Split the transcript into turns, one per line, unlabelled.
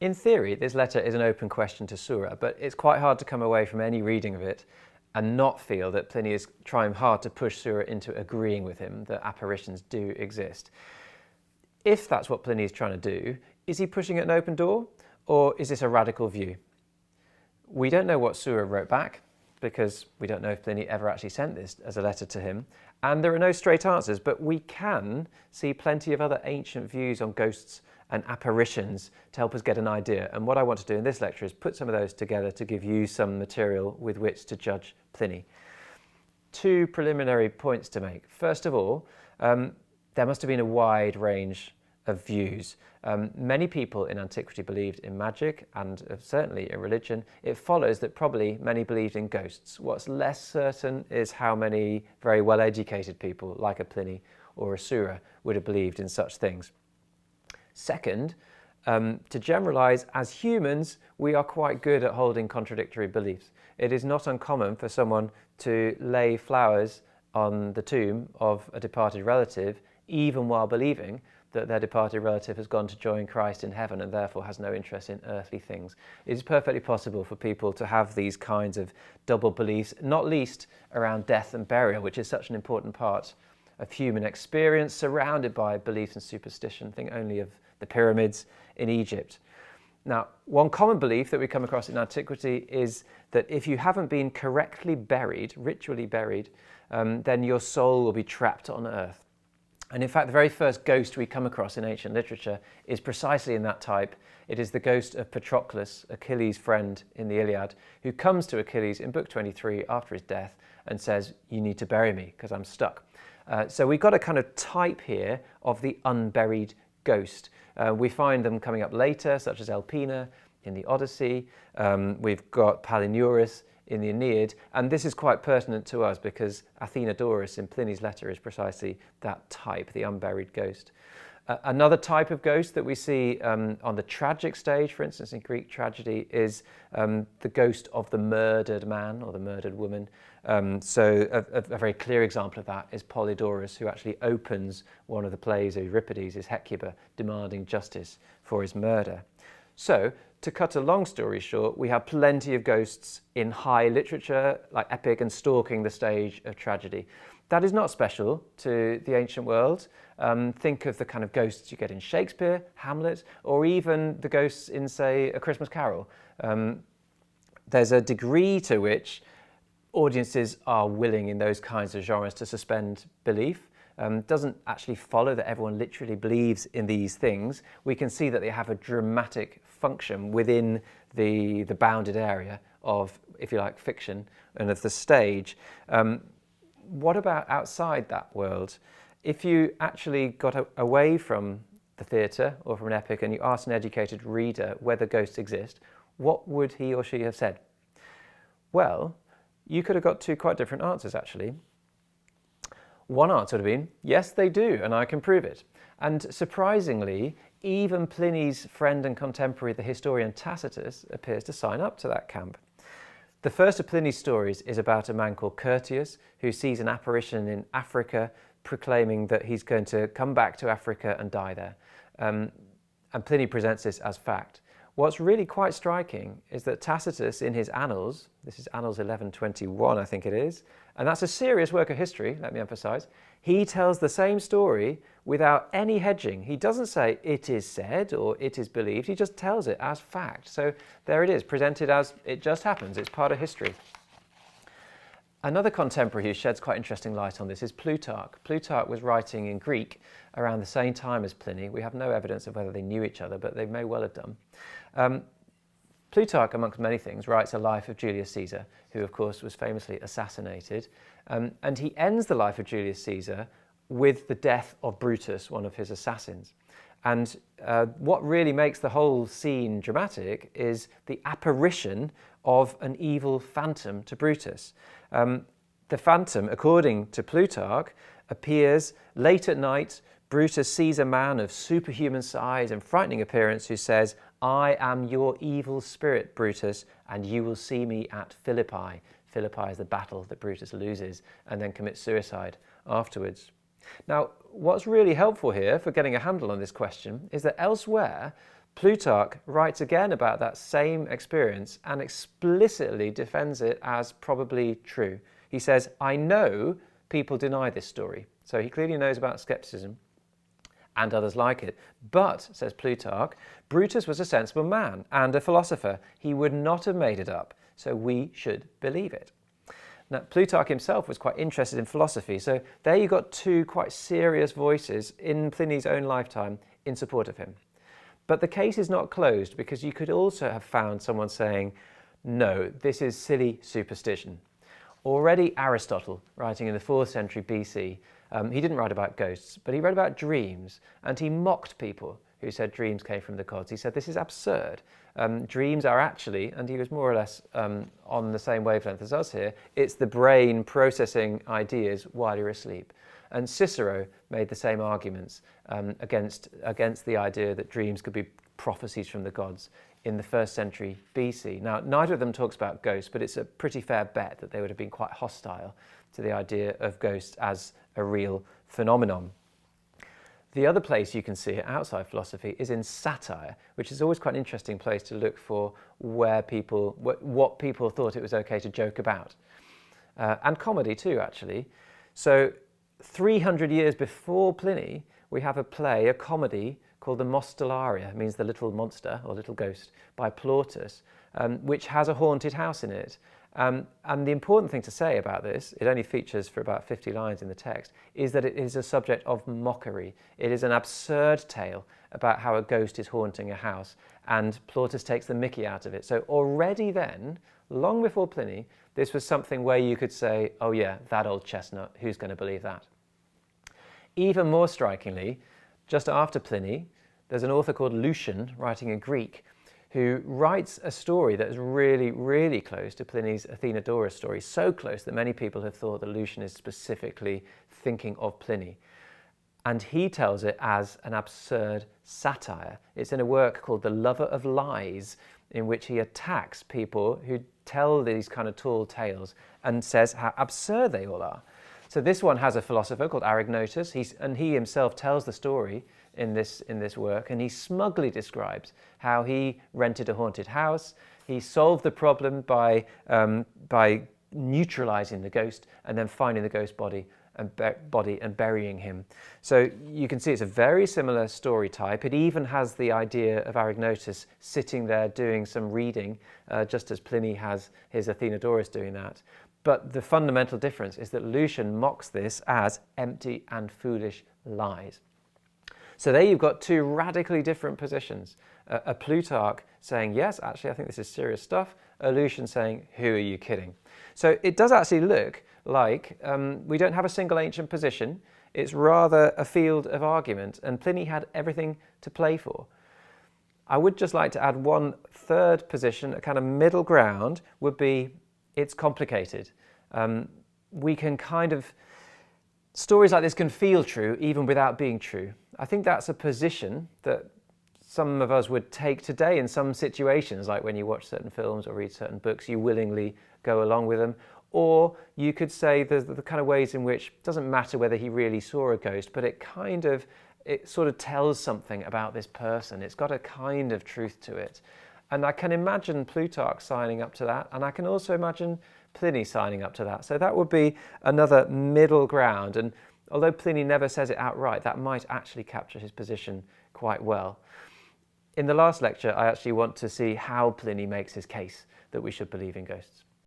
In theory, this letter is an open question to Sura, but it's quite hard to come away from any reading of it and not feel that Pliny is trying hard to push Sura into agreeing with him that apparitions do exist. If that's what Pliny is trying to do, is he pushing an open door, or is this a radical view? We don't know what Sura wrote back, because we don't know if Pliny ever actually sent this as a letter to him, and there are no straight answers, but we can see plenty of other ancient views on ghosts and apparitions to help us get an idea. And what I want to do in this lecture is put some of those together to give you some material with which to judge Pliny. Two preliminary points to make. First of all, there must have been a wide range of views. Many people in antiquity believed in magic and certainly in religion. It follows that probably many believed in ghosts. What's less certain is how many very well-educated people, like a Pliny or a Sura, would have believed in such things. Second, to generalise, as humans, we are quite good at holding contradictory beliefs. It is not uncommon for someone to lay flowers on the tomb of a departed relative, even while believing that their departed relative has gone to join Christ in heaven and therefore has no interest in earthly things. It is perfectly possible for people to have these kinds of double beliefs, not least around death and burial, which is such an important part of human experience, surrounded by beliefs and superstition. Think only of the pyramids in Egypt. Now, one common belief that we come across in antiquity is that if you haven't been correctly buried, ritually buried, then your soul will be trapped on earth. And in fact, the very first ghost we come across in ancient literature is precisely in that type. It is the ghost of Patroclus, Achilles' friend in the Iliad, who comes to Achilles in book 23 after his death and says, "You need to bury me because I'm stuck." So we've got a kind of type here of the unburied ghost. We find them coming up later, such as Elpina in the Odyssey. We've got Palinurus in the Aeneid, and this is quite pertinent to us because Athenodorus in Pliny's letter is precisely that type, the unburied ghost. Another type of ghost that we see on the tragic stage, for instance, in Greek tragedy, is the ghost of the murdered man or the murdered woman. So a very clear example of that is Polydorus, who actually opens one of the plays of Euripides' Hecuba, demanding justice for his murder. So, to cut a long story short, we have plenty of ghosts in high literature, like epic and stalking the stage of tragedy. That is not special to the ancient world. Think of the kind of ghosts you get in Shakespeare, Hamlet, or even the ghosts in, say, A Christmas Carol. There's a degree to which audiences are willing in those kinds of genres to suspend belief. Doesn't actually follow that everyone literally believes in these things. We can see that they have a dramatic function within the bounded area of, if you like, fiction and of the stage. What about outside that world? If you actually got away from the theatre or from an epic and you asked an educated reader whether ghosts exist, what would he or she have said? Well, you could have got two quite different answers, actually. One answer would have been, yes, they do, and I can prove it. And surprisingly, even Pliny's friend and contemporary, the historian Tacitus, appears to sign up to that camp. The first of Pliny's stories is about a man called Curtius, who sees an apparition in Africa, proclaiming that he's going to come back to Africa and die there. And Pliny presents this as fact. What's really quite striking is that Tacitus, in his Annals, this is Annals 1121, I think it is, and that's a serious work of history, let me emphasise, he tells the same story without any hedging. He doesn't say it is said or it is believed, he just tells it as fact. So there it is, presented as it just happens, it's part of history. Another contemporary who sheds quite interesting light on this is Plutarch. Plutarch was writing in Greek around the same time as Pliny. We have no evidence of whether they knew each other, but they may well have done. Plutarch, amongst many things, writes a life of Julius Caesar, who of course was famously assassinated. And he ends the life of Julius Caesar with the death of Brutus, one of his assassins. And what really makes the whole scene dramatic is the apparition of an evil phantom to Brutus. The phantom, according to Plutarch, appears late at night. Brutus sees a man of superhuman size and frightening appearance who says, "I am your evil spirit, Brutus, and you will see me at Philippi." Philippi is the battle that Brutus loses and then commits suicide afterwards. Now, what's really helpful here for getting a handle on this question is that elsewhere, Plutarch writes again about that same experience and explicitly defends it as probably true. He says, I know people deny this story. So he clearly knows about scepticism and others like it. But, says Plutarch, Brutus was a sensible man and a philosopher. He would not have made it up, so we should believe it. Now, Plutarch himself was quite interested in philosophy, so there you got two quite serious voices in Pliny's own lifetime in support of him. But the case is not closed, because you could also have found someone saying, no, this is silly superstition. Already Aristotle, writing in the 4th century BC, he didn't write about ghosts, but he wrote about dreams, and he mocked people who said dreams came from the gods. He said, this is absurd. Dreams are actually, and he was more or less on the same wavelength as us here, it's the brain processing ideas while you're asleep. And Cicero made the same arguments against the idea that dreams could be prophecies from the gods in the 1st century BC. Now, neither of them talks about ghosts, but it's a pretty fair bet that they would have been quite hostile to the idea of ghosts as a real phenomenon. The other place you can see it outside philosophy is in satire, which is always quite an interesting place to look for where people, what people thought it was okay to joke about. And comedy too, actually. So 300 years before Pliny, we have a play, a comedy, called the Mostellaria, means the little monster or little ghost, by Plautus, which has a haunted house in it. And the important thing to say about this, it only features for about 50 lines in the text, is that it is a subject of mockery. It is an absurd tale about how a ghost is haunting a house, and Plautus takes the mickey out of it. So already then, long before Pliny, this was something where you could say, oh yeah, that old chestnut, who's going to believe that? Even more strikingly, just after Pliny, there's an author called Lucian, writing in Greek, who writes a story that is really, really close to Pliny's Athenodorus story, so close that many people have thought that Lucian is specifically thinking of Pliny. And he tells it as an absurd satire. It's in a work called The Lover of Lies, in which he attacks people who tell these kind of tall tales and says how absurd they all are. So this one has a philosopher called Arignotus, and he himself tells the story in this work, and he smugly describes how he rented a haunted house. He solved the problem by neutralizing the ghost and then finding the ghost body and burying him. So you can see it's a very similar story type. It even has the idea of Arignotus sitting there doing some reading, just as Pliny has his Athenodorus doing that. But the fundamental difference is that Lucian mocks this as empty and foolish lies. So there you've got two radically different positions. A Plutarch saying, yes, actually, I think this is serious stuff. A Lucian saying, who are you kidding? So it does actually look like we don't have a single ancient position. It's rather a field of argument, and Pliny had everything to play for. I would just like to add one third position, a kind of middle ground, would be it's complicated. We can kind of, stories like this can feel true even without being true. I think that's a position that some of us would take today in some situations, like when you watch certain films or read certain books, you willingly go along with them. Or you could say there's the kind of ways in which it doesn't matter whether he really saw a ghost, but it sort of tells something about this person. It's got a kind of truth to it. And I can imagine Plutarch signing up to that, and I can also imagine Pliny signing up to that. So that would be another middle ground. And although Pliny never says it outright, that might actually capture his position quite well. In the last lecture, I actually want to see how Pliny makes his case that we should believe in ghosts.